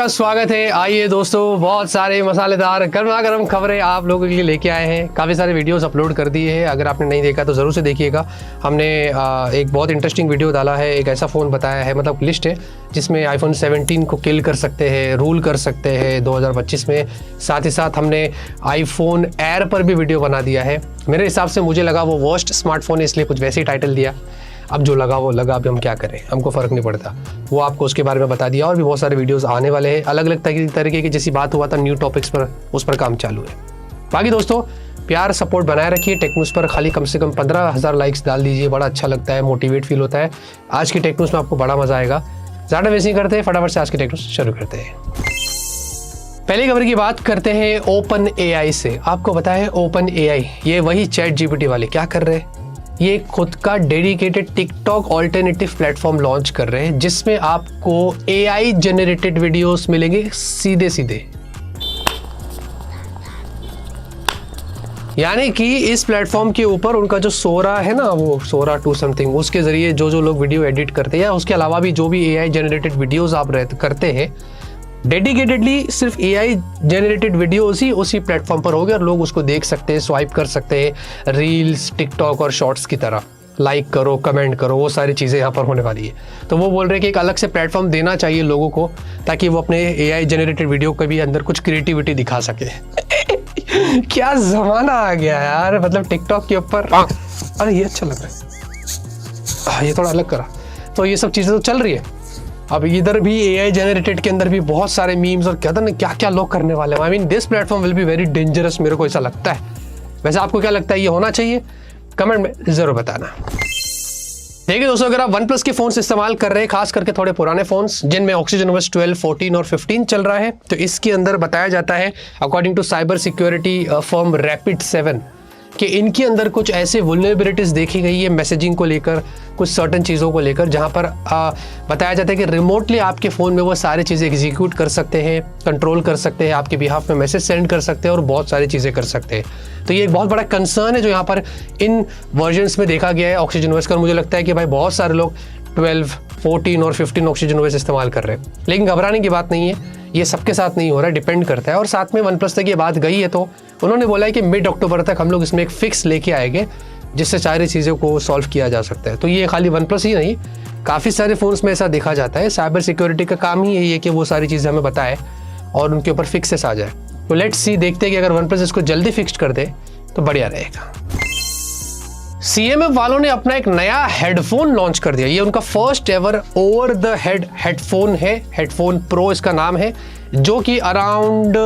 स्वागत है। आइए दोस्तों, बहुत सारे मसालेदार गर्मा गर्म खबरें आप लोगों के लिए लेके आए हैं। काफ़ी सारे वीडियोस अपलोड कर दिए हैं, अगर आपने नहीं देखा तो ज़रूर से देखिएगा। हमने एक बहुत इंटरेस्टिंग वीडियो डाला है, एक ऐसा फ़ोन बताया है, मतलब लिस्ट है जिसमें आईफोन 17 को किल कर सकते हैं, रूल कर सकते हैं 2025 में। साथ ही साथ हमने आईफोन एयर पर भी वीडियो बना दिया है। मेरे हिसाब से मुझे लगा वो वर्स्ट स्मार्टफोन है, इसलिए कुछ वैसे ही टाइटल दिया। अब जो लगा वो लगा, अभी हम क्या करें, हमको फ़र्क नहीं पड़ता। वो आपको उसके बारे में बता दिया, और भी बहुत सारे वीडियोस आने वाले हैं। अलग अलग तरीके की जैसी बात हुआ था न्यू टॉपिक्स पर, उस पर काम चालू है। बाकी दोस्तों, प्यार सपोर्ट बनाए रखिए। टेक न्यूज़ पर खाली कम से कम 15,000 लाइक्स डाल दीजिए, बड़ा अच्छा लगता है, मोटिवेट फील होता है। आज की टेक न्यूज़ में आपको बड़ा मज़ा आएगा। ज़्यादा वेस्ट नहीं करते, फटाफट से आज की टेक न्यूज़ शुरू करते हैं। पहली खबर की बात करते हैं ओपन एआई से। आपको पता है ओपन एआई, ये वही चैट जीपीटी वाले क्या कर रहे हैं, ये खुद का dedicated TikTok alternative platform launch कर रहे हैं, जिसमें आपको एआई जनरेटेड वीडियोस मिलेंगे सीधे सीधे। यानी कि इस प्लेटफॉर्म के ऊपर उनका जो सोरा है ना, वो सोरा 2 समथिंग, उसके जरिए जो लोग वीडियो एडिट करते हैं, या उसके अलावा भी जो भी एआई जनरेटेड वीडियोस आप करते हैं, डेडिकेटेडली सिर्फ एआई जनरेटेड वीडियोस ही उसी प्लेटफॉर्म पर होंगे और लोग उसको देख सकते हैं, स्वाइप कर सकते हैं, रील्स, टिकटॉक और शॉर्ट्स की तरह। लाइक करो, कमेंट करो, वो सारी चीज़ें यहाँ पर होने वाली है। तो वो बोल रहे हैं कि एक अलग से प्लेटफॉर्म देना चाहिए लोगों को, ताकि वो अपने एआई जनरेटेड वीडियो के भी अंदर कुछ क्रिएटिविटी दिखा सके। क्या ज़माना आ गया यार, मतलब टिकटॉक के ऊपर। अरे ये अच्छा लग रहा है, ये थोड़ा अलग करा। तो ये सब चीज़ें तो चल रही है। अब इधर भी एआई जनरेटेड के अंदर भी बहुत सारे मीम्स और क्या क्या लोग करने वाले हैं। I mean this platform will be very dangerous, मेरे को ऐसा लगता है। वैसे आपको क्या लगता है, ये होना चाहिए? कमेंट में जरूर बताना। देखिए दोस्तों, अगर आप OnePlus के फोन्स इस्तेमाल कर रहे हैं, खास करके थोड़े पुराने फोन्स जिनमें OxygenOS 12, 14 और 15 चल रहा है, तो इसके अंदर बताया जाता है according to cyber security firm Rapid7 कि इनके अंदर कुछ ऐसे वुल्नरेबिलिटीज देखी गई है मैसेजिंग को लेकर, कुछ सर्टन चीज़ों को लेकर, जहां पर बताया जाता है कि रिमोटली आपके फ़ोन में वो सारी चीज़ें एग्जीक्यूट कर सकते हैं, कंट्रोल कर सकते हैं, आपके बिहाफ में मैसेज सेंड कर सकते हैं और बहुत सारी चीज़ें कर सकते हैं। तो ये एक बहुत बड़ा कंसर्न है जो यहाँ पर इन वर्जन्स में देखा गया है OxygenOS का। मुझे लगता है कि भाई बहुत सारे लोग 12, 14 और 15 OxygenOS इस्तेमाल कर रहे हैं, लेकिन घबराने की बात नहीं है, ये सबके साथ नहीं हो रहा है, डिपेंड करता है। और साथ में OnePlus तक ये बात गई है, तो उन्होंने बोला है कि मिड अक्टूबर तक हम लोग इसमें एक फिक्स लेके आएंगे, जिससे सारी चीज़ों को सॉल्व किया जा सकता है। तो ये खाली OnePlus ही नहीं, काफ़ी सारे फ़ोन्स में ऐसा देखा जाता है। साइबर सिक्योरिटी का काम ही यही है कि वो सारी चीज़ें हमें बताए और उनके ऊपर फिक्सेस आ जाए। तो लेट्स सी, देखते हैं कि अगर OnePlus इसको जल्दी फिक्स कर दे तो बढ़िया रहेगा। CMF वालों ने अपना एक नया हेडफोन लॉन्च कर दिया। ये उनका first ever over the head headphone है, हेडफोन प्रो इसका नाम है, जो कि अराउंड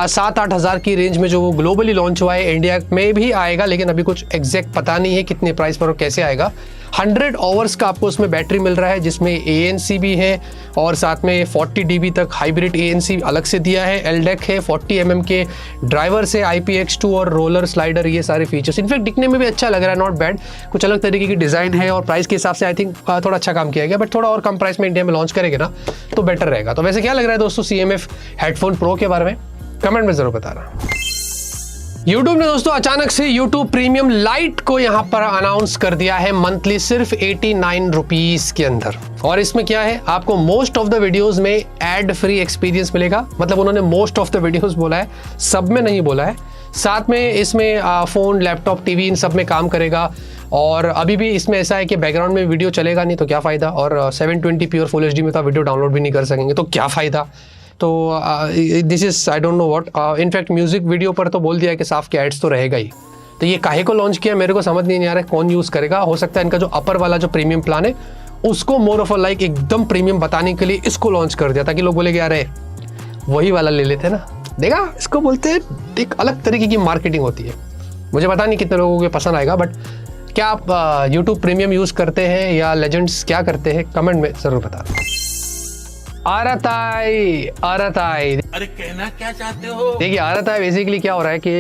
7-8 हज़ार की रेंज में जो वो ग्लोबली लॉन्च हुआ है। इंडिया में भी आएगा, लेकिन अभी कुछ एग्जैक्ट पता नहीं है कितने प्राइस पर और कैसे आएगा। 100 आवर्स का आपको उसमें बैटरी मिल रहा है, जिसमें ANC भी है और साथ में 40 dB तक हाइब्रिड ANC अलग से दिया है। LDAC है, 40 mm के ड्राइवर से, IPX2 और रोलर स्लाइडर, ये सारे फीचर्स। इनफैक्ट दिखने में भी अच्छा लग रहा है, नॉट बैड। कुछ अलग तरीके की डिज़ाइन है और प्राइस के हिसाब से आई थिंक थोड़ा अच्छा काम किया गया, बट थोड़ा और कम प्राइस में इंडिया में लॉन्च करेंगे ना तो बेटर रहेगा। तो वैसे क्या लग रहा है दोस्तों CMF हेडफोन प्रो के बारे में, कमेंट में जरूर बताना। YouTube ने दोस्तों अचानक से YouTube प्रीमियम लाइट को यहाँ पर अनाउंस कर दिया है मंथली सिर्फ 89 रुपीज के अंदर। और इसमें क्या है, आपको मोस्ट ऑफ द वीडियोस में एड फ्री एक्सपीरियंस मिलेगा। मतलब उन्होंने मोस्ट ऑफ द वीडियोस बोला है, सब में नहीं बोला है। साथ में इसमें फ़ोन, लैपटॉप, टीवी इन सब में काम करेगा। और अभी भी इसमें ऐसा है कि बैकग्राउंड में वीडियो चलेगा नहीं तो क्या फ़ायदा, और 720p और फुल HD में तो आप वीडियो डाउनलोड भी नहीं कर सकेंगे तो क्या फ़ायदा। तो this is I don't know what. In fact music video पर तो बोल दिया है कि साफ के एड्स तो रहेगा ही। तो ये काहे को लॉन्च किया मेरे को समझ नहीं आ रहा है, कौन यूज़ करेगा। हो सकता है इनका जो अपर वाला जो प्रीमियम प्लान है उसको मोर ऑफ लाइक एकदम प्रीमियम बताने के लिए इसको लॉन्च कर दिया, ताकि लोग बोले कि अरे वही वाला ले लेते ना। देखा, इसको बोलते हैं एक अलग तरीके की मार्केटिंग होती है। मुझे पता नहीं कितने लोगों को पसंद आएगा, बट क्या आप YouTube प्रीमियम यूज़ करते हैं या लेजेंड्स क्या करते हैं, कमेंट में ज़रूर बताना। आरताई अरे कहना क्या चाहते हो? देखिए, आरताई बेसिकली क्या हो रहा है कि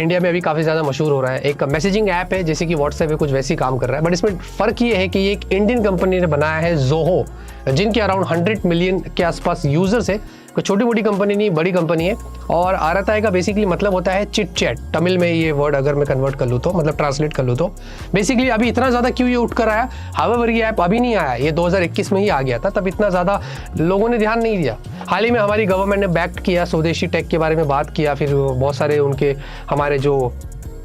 इंडिया में अभी काफ़ी ज़्यादा मशहूर हो रहा है। एक मैसेजिंग ऐप है जैसे कि व्हाट्सएप है, कुछ वैसे ही काम कर रहा है, बट इसमें फ़र्क ये है कि ये एक इंडियन कंपनी ने बनाया है, जोहो। जिनके अराउंड 100 मिलियन के आसपास यूजर्स है। कोई छोटी मोटी कंपनी नहीं, बड़ी कंपनी है। और आरताई का बेसिकली मतलब होता है चिट चैट, तमिल में ये वर्ड अगर मैं कन्वर्ट कर लूँ तो, मतलब ट्रांसलेट कर लूँ तो बेसिकली अभी इतना ज़्यादा क्यों ये उठ कर आया। हावेवर ये ऐप अभी नहीं आया, ये 2021 में ही आ गया था, तब इतना ज़्यादा लोगों ने ध्यान नहीं दिया। हाल ही में हमारी गवर्नमेंट ने बैक किया, स्वदेशी टेक के बारे में बात किया, फिर बहुत सारे उनके हमारे जो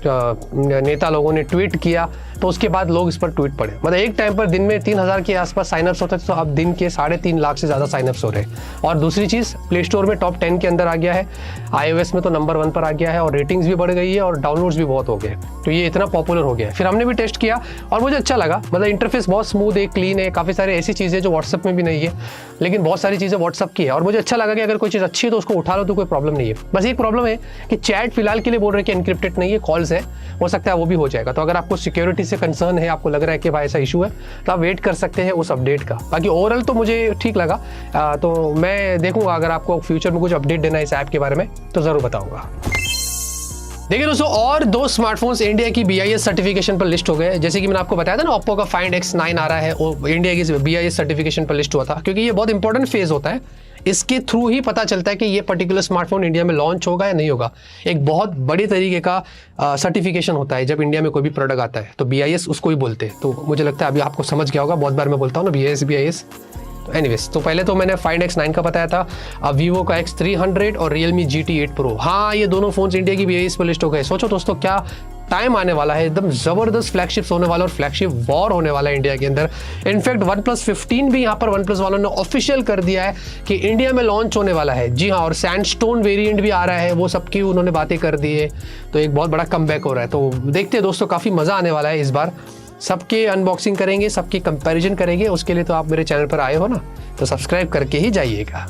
नेता लोगों ने ट्वीट किया, तो उसके बाद लोग इस पर ट्वीट पड़े। मतलब एक टाइम पर दिन में 3000 के आसपास साइनअप्स होते थे, तो अब दिन के 3.5 लाख से ज़्यादा साइनअप्स हो रहे हैं। और दूसरी चीज़, प्ले स्टोर में टॉप 10 के अंदर आ गया है, iOS में तो नंबर 1 पर आ गया है, और रेटिंग्स भी बढ़ गई है और डाउनलोड्स भी बहुत हो गए, तो ये इतना पॉपुलर हो गया है। फिर हमने भी टेस्ट किया और मुझे अच्छा लगा। मतलब इंटरफेस बहुत स्मूथ है, क्लीन है, काफ़ी सारी ऐसी चीज़ें जो व्हाट्सएप में भी नहीं है, लेकिन बहुत सारी चीज़ें व्हाट्सएप की है। और मुझे अच्छा लगा कि अगर कोई चीज़ अच्छी है तो उसको उठा लो, तो कोई प्रॉब्लम नहीं है। बस एक प्रॉब्लम है कि चैट फिलहाल के लिए बोल रहे हैं कि एनक्रिप्टेड नहीं है, कॉल्स है, हो सकता है वो भी हो जाएगा। तो अगर आपको सिक्योरिटी से कंसर्न है, आपको लग रहा है कि भाई ऐसा इशू है, तो आप वेट कर सकते हैं उस अपडेट का। बाकी ओवरऑल तो मुझे ठीक लगा। तो मैं देखूंगा, अगर आपको फ्यूचर में कुछ अपडेट देना है इस ऐप के बारे में तो ज़रूर बताऊंगा। देखिए दोस्तों, और 2 स्मार्टफोन्स इंडिया की BIS सर्टिफिकेशन पर लिस्ट हो गए। जैसे कि मैंने आपको बताया था ना, Oppo का Find X9 आ रहा है, वो इंडिया की BIS सर्टिफिकेशन पर लिस्ट हुआ था, क्योंकि ये बहुत इंपॉर्टेंट फेज होता है। इसके थ्रू ही पता चलता है कि ये पर्टिकुलर स्मार्टफोन इंडिया में लॉन्च होगा या नहीं होगा। एक बहुत बड़ी तरीके का सर्टिफिकेशन होता है जब इंडिया में कोई भी प्रोडक्ट आता है, तो BIS उसको ही बोलते हैं। तो मुझे लगता है अभी आपको समझ गया होगा, बहुत बार मैं बोलता हूँ ना BIS। तो एनीवेज, तो पहले तो मैंने Find X9 का बताया था, Vivo का X300 और Realme GT8 Pro। हाँ, ये दोनों फोन्स इंडिया की BIS पर लिस्ट हो गए। सोचो दोस्तों, क्या टाइम आने वाला है, एकदम जबरदस्त फ्लैगशिप्स होने वाला और फ्लैगशिप वॉर होने वाला है इंडिया के अंदर। इनफैक्ट OnePlus 15 भी यहाँ पर OnePlus वालों ने ऑफिशियल कर दिया है कि इंडिया में लॉन्च होने वाला है। जी हाँ, और सैंडस्टोन वेरिएंट भी आ रहा है, वो सबकी उन्होंने बातें कर दी है। तो एक बहुत बड़ा कमबैक हो रहा है। तो देखते हैं दोस्तों, काफ़ी मज़ा आने वाला है इस बार। सबके अनबॉक्सिंग करेंगे, सबकी कंपैरिजन करेंगे। उसके लिए तो आप मेरे चैनल पर आए हो ना, तो सब्सक्राइब करके ही जाइएगा।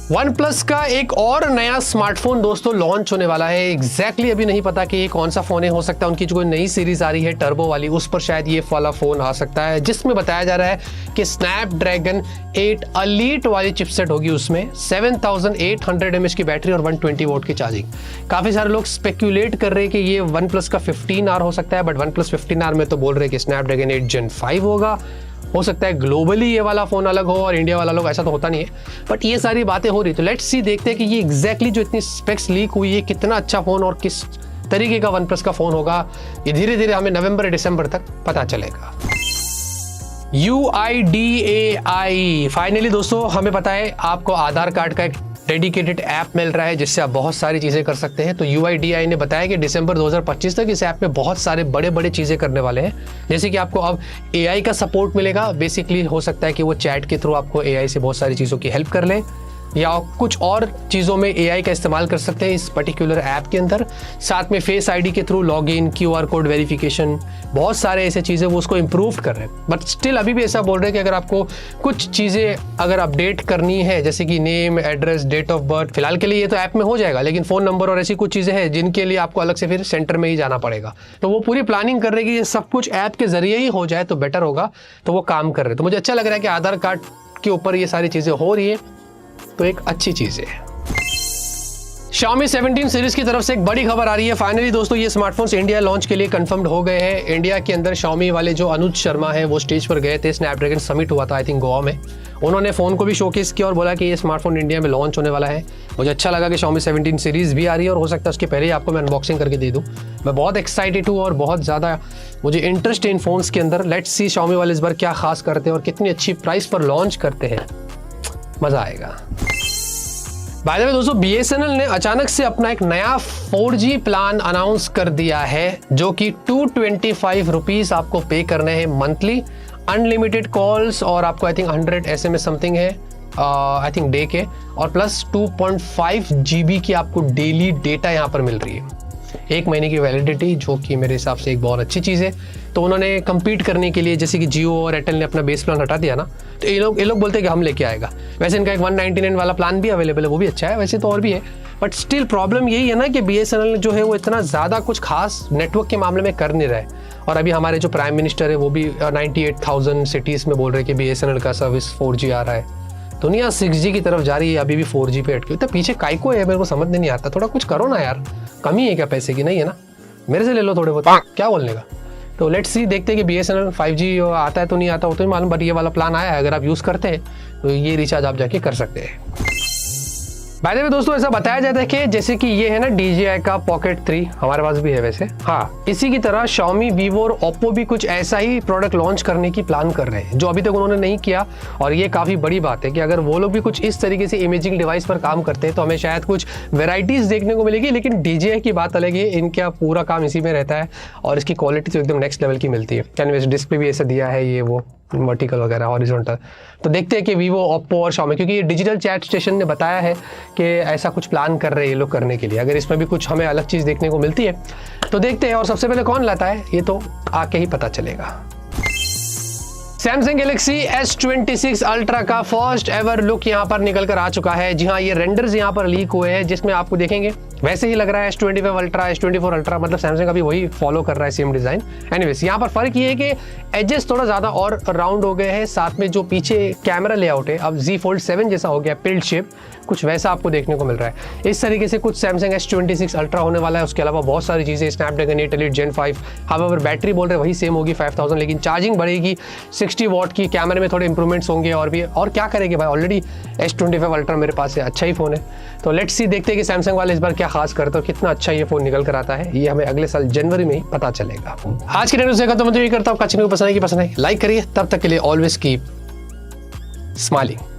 OnePlus का एक और नया स्मार्टफोन दोस्तों लॉन्च होने वाला है। एग्जैक्टली अभी नहीं पता कि ये कौन सा फोन है। हो सकता है उनकी जो कोई नई सीरीज आ रही है टर्बो वाली, उस पर शायद ये वाला फोन आ सकता है, जिसमें बताया जा रहा है कि स्नैपड्रैगन 8 एलीट वाली चिपसेट होगी। उसमें 7800 mAh की बैटरी और 120 वोट की चार्जिंग। काफी सारे लोग स्पेक्यूलेट कर रहे हैं कि ये OnePlus का 15R हो सकता है, बट OnePlus 15R में तो बोल रहे हैं कि स्नैपड्रैगन 8 Gen 5 होगा। हो सकता है ग्लोबली ये वाला फोन अलग हो और इंडिया वाला लोग, ऐसा तो होता नहीं है, बट ये सारी बातें हो रही। तो लेट्स सी, देखते हैं कि ये एग्जैक्टली जो इतनी स्पेक्स लीक हुई है, कितना अच्छा फोन और किस तरीके का OnePlus का फोन होगा। ये धीरे धीरे हमें नवंबर दिसंबर तक पता चलेगा। UIDAI फाइनली दोस्तों, हमें पता है आपको आधार कार्ड का एक डेडिकेटेड ऐप मिल रहा है, जिससे आप बहुत सारी चीज़ें कर सकते हैं। तो UIDAI ने बताया कि दिसंबर 2025 तक इस ऐप में बहुत सारे बड़े बड़े चीज़ें करने वाले हैं। जैसे कि आपको अब AI का सपोर्ट मिलेगा। बेसिकली हो सकता है कि वो चैट के थ्रू आपको AI से बहुत सारी चीज़ों की हेल्प कर ले, या कुछ और चीज़ों में AI का इस्तेमाल कर सकते हैं इस पर्टिकुलर ऐप के अंदर। साथ में फेस ID के through login, QR code verification, बहुत सारे ऐसे चीज़ें वो उसको इम्प्रूव कर रहे हैं। बट स्टिल अभी भी ऐसा बोल रहे हैं कि अगर आपको कुछ चीज़ें अगर अपडेट करनी है, जैसे कि name, address, date of birth, फिलहाल के लिए ये तो ऐप में हो जाएगा, लेकिन फ़ोन नंबर और ऐसी कुछ चीज़ें हैं जिनके लिए आपको अलग से फिर सेंटर में ही जाना पड़ेगा। तो वो पूरी प्लानिंग कर रहे हैं कि ये सब कुछ ऐप के ज़रिए ही हो जाए तो बेटर होगा, तो वो काम कर रहे हैं। तो मुझे अच्छा लग रहा है कि आधार कार्ड के ऊपर ये सारी चीज़ें हो रही है, तो एक अच्छी चीज है। Xiaomi 17 सीरीज की तरफ से एक बड़ी खबर आ रही है। फाइनली दोस्तों, ये स्मार्टफोन्स इंडिया लॉन्च के लिए कंफर्म्ड हो गए हैं। इंडिया के अंदर Xiaomi वाले जो अनुज शर्मा है, वो स्टेज पर गए थे, स्नैपड्रैगन समिट हुआ था आई थिंक गोवा में। उन्होंने फ़ोन को भी शोकेस किया और बोला कि ये स्मार्टफोन इंडिया में लॉन्च होने वाला है। मुझे अच्छा लगा कि Xiaomi 17 सीरीज भी आ रही है, और हो सकता है उसके पहले ही आपको मैं अनबॉक्सिंग करके दे दूँ। मैं बहुत एक्साइटेड हूँ और बहुत ज़्यादा मुझे इंटरेस्ट है इन फोन्स के अंदर। लेट्स सी Xiaomi वाले इस बार क्या खास करते हैं और कितनी अच्छी प्राइस पर लॉन्च करते हैं, मज़ा आएगा। बाय द वे दोस्तों, BSNL ने अचानक से अपना एक नया 4G प्लान अनाउंस कर दिया है, जो कि 225 रुपीज़ आपको पे करने हैं मंथली, अनलिमिटेड कॉल्स, और आपको आई थिंक 100 SMS समथिंग है आई थिंक डे के, और प्लस 2.5 GB की आपको डेली डेटा यहाँ पर मिल रही है। 1 महीने की वैलिडिटी, जो कि मेरे हिसाब से एक बहुत अच्छी चीज़ है। तो उन्होंने कम्पीट करने के लिए, जैसे कि जियो और एयरटेल ने अपना बेस प्लान हटा दिया ना, तो ये लोग बोलते हैं कि हम लेके आएगा। वैसे इनका एक 199 वाला प्लान भी अवेलेबल है, वो भी अच्छा है, वैसे तो और भी है, बट स्टिल प्रॉब्लम यही है ना कि BSNL जो है वो इतना ज़्यादा कुछ खास नेटवर्क के मामले में कर नहीं रहा है। और अभी हमारे जो प्राइम मिनिस्टर है वो भी 98,000 सिटीज़ में बोल रहे हैं कि BSNL का सर्विस 4G आ रहा है। दुनिया 6G की तरफ जा रही है, अभी भी 4G पे अटकी। तो पीछे काय को है, मेरे को समझ नहीं आता। थोड़ा कुछ करो ना यार, कमी है क्या पैसे की? नहीं है ना, मेरे से ले लो थोड़े बहुत, क्या बोलने का। तो लेट्स सी, देखते हैं कि BSNL 5G आता है तो नहीं आता, वो तो नहीं मालूम, बट ये वाला प्लान आया है। अगर आप यूज़ करते हैं तो ये रिचार्ज आप जाके कर सकते हैं। बाय द वे दोस्तों, ऐसा बताया जाता है कि जैसे कि ये है ना DJI का Pocket 3, हमारे पास भी है वैसे, हाँ, इसी की तरह Xiaomi, Vivo और Oppo भी कुछ ऐसा ही प्रोडक्ट लॉन्च करने की प्लान कर रहे हैं, जो अभी तक उन्होंने नहीं किया। और ये काफ़ी बड़ी बात है कि अगर वो लोग भी कुछ इस तरीके से इमेजिंग डिवाइस पर काम करते हैं तो हमें शायद कुछ वेराइटीज़ देखने को मिलेगी। लेकिन DJI की बात अलग है, इनका पूरा काम इसी में रहता है और इसकी क्वालिटी तो एकदम नेक्स्ट लेवल की मिलती है। कैनवस डिस्प्ले भी ऐसा दिया है, ये वो वर्टिकल वगैरह, हॉरिजॉन्टल। तो देखते हैं कि Vivo, Oppo और Xiaomi, क्योंकि ये डिजिटल चैट स्टेशन ने बताया है कि ऐसा कुछ प्लान कर रहे हैं ये लोग करने के लिए। अगर इसमें भी कुछ हमें अलग चीज़ देखने को मिलती है तो देखते हैं। और सबसे पहले कौन लाता है ये तो आके ही पता चलेगा। Samsung Galaxy S26 Ultra का फर्स्ट एवर लुक यहाँ पर निकल कर आ चुका है। जी हाँ, ये रेंडर्स यहाँ पर लीक हुए हैं, जिसमें आपको देखेंगे वैसे ही लग रहा है S25 Ultra, S24 Ultra, मतलब Samsung अभी वही फॉलो कर रहा है, सेम डिज़ाइन। एनीवेज, यहाँ पर फर्क ये है कि एजेस थोड़ा ज़्यादा और राउंड हो गए हैं, साथ में जो पीछे कैमरा लेआउट है अब Z Fold 7 जैसा हो गया, पिल्ड शेप, कुछ वैसा आपको देखने को मिल रहा है। इस तरीके से कुछ Samsung S26 Ultra होने वाला है। उसके अलावा बहुत सारी चीज़ें, Snapdragon 8 Elite Gen 5, however battery बोल रहे वही सेम होगी 5000, लेकिन चार्जिंग बढ़ेगी 60 वॉट की, कैमरे में थोड़े इंप्रूवमेंट्स होंगे और भी। और क्या करेंगे भाई, ऑलरेडी S25 Ultra मेरे पास है, अच्छा ही फ़ोन है। तो लेट्स सी, देखते हैं कि Samsung वाले इस बार क्या खास करते हैं, कितना अच्छा ये फ़ोन निकल कर आता है। ये हमें अगले साल जनवरी में ही पता चलेगा। आज की न्यूज़ देखा तो मैं तो ये करता हूँ, चैनल को पसंद है कि पसंद है लाइक करिए। तब तक के लिए ऑलवेज कीप स्माइलिंग।